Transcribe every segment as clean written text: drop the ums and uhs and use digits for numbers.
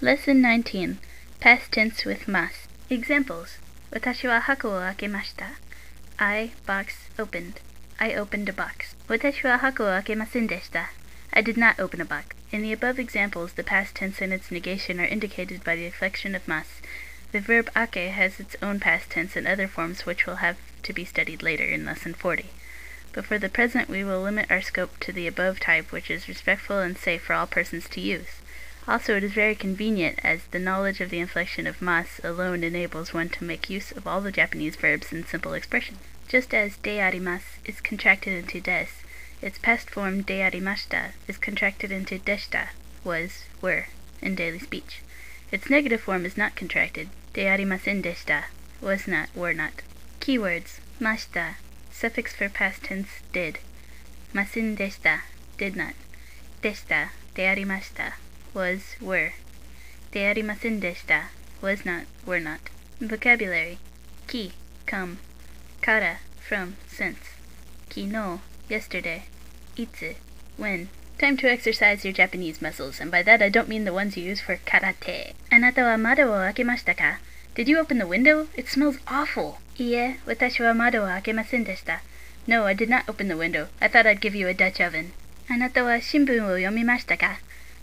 Lesson 19. Past tense with mas. Examples. Watashi wa hako wo akemashita. I, box, opened. I opened a box. Watashi wa hako wo akemasen deshita. I did not open a box. In the above examples, the past tense and its negation are indicated by the inflection of mas. The verb ake has its own past tense and other forms which will have to be studied later in Lesson 40. But for the present we will limit our scope to the above type, which is respectful and safe for all persons to use. Also, it is very convenient, as the knowledge of the inflection of mas alone enables one to make use of all the Japanese verbs in simple expression. Just as de arimasu is contracted into des, its past form de arimashita is contracted into deshita, was, were, in daily speech. Its negative form is not contracted, de arimasen deshita, was not, were not. Keywords. Mashita, suffix for past tense did. Masen deshita, did not. Deshita, de arimashita, was, were. De arimasen deshita, was not, were not. Vocabulary. Ki, come. Kara, from, since. Kino, yesterday. Itsu, when. Time to exercise your Japanese muscles, and by that I don't mean the ones you use for karate. Anata wa mado wo akemashita ka? Did you open the window? It smells awful. Iie, watashi wa mado wa akemasen deshita. No, I did not open the window. I thought I'd give you a Dutch oven. Anata wa shinbun wo yomimashita ka?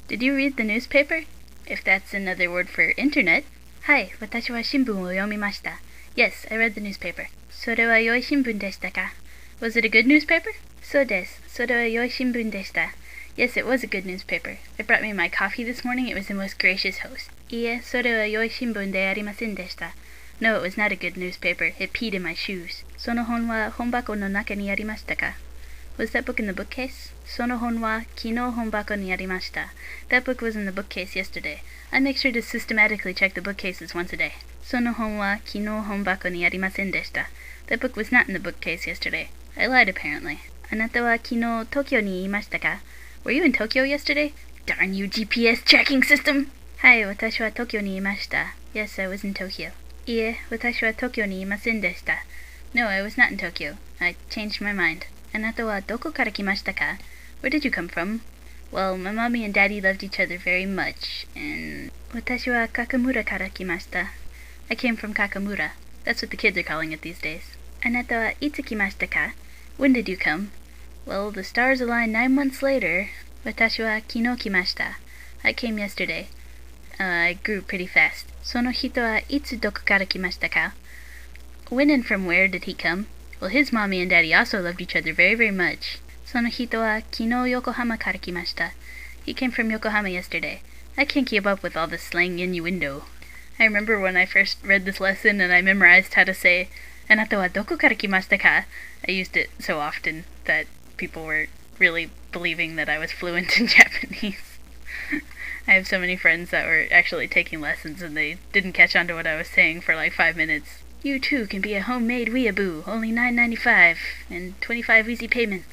Did you read the newspaper? If that's another word for internet. Hai, watashi wa shinbun wo yomimashita. Yes, I read the newspaper. Sore wa yoi shinbun deshita ka? Was it a good newspaper? So desu. Sore wa yoi shinbun deshita. Yes, it was a good newspaper. It brought me my coffee this morning. It was the most gracious host. Iie, sore wa yoi shinbun de arimasen deshita. No, it was not a good newspaper. It peed in my shoes. Sono hon wa honbako no naka ni arimashita ka? Was that book in the bookcase? Sono hon wa kino honbako ni arimashita. That book was in the bookcase yesterday. I make sure to systematically check the bookcases once a day. Sono hon wa kino honbako ni arimasen deshita. That book was not in the bookcase yesterday. I lied apparently. Anata wa kino Tokyo ni imashita ka? Were you in Tokyo yesterday? Darn you, GPS tracking system! Hai, watashi wa Tokyo ni imashita. Yes, I was in Tokyo. Iie, watashi wa Tokyo ni imasen deshita. No, I was not in Tokyo. I changed my mind. Anata wa doko kara kimashita ka? Where did you come from? Well, my mommy and daddy loved each other very much, and... Watashi wa Kakamura kara kimashita. I came from Kakamura. That's what the kids are calling it these days. Anata wa itsu kimashita ka? When did you come? Well, the stars aligned 9 months later. Watashi wa kino kimashita. I came yesterday. I grew pretty fast. Sono hito wa itsu doko kara kimashita ka? When and from where did he come? Well, his mommy and daddy also loved each other very, very much. Sono hito wa kino Yokohama kara kimashita. He came from Yokohama yesterday. I can't keep up with all this slang innuendo. I remember when I first read this lesson and I memorized how to say, Anata wa doko kara kimashita ka? I used it so often that people were really believing that I was fluent in Japanese. I have so many friends that were actually taking lessons and they didn't catch on to what I was saying for like 5 minutes. You too can be a homemade weeaboo, only $9.95 and 25 easy payments.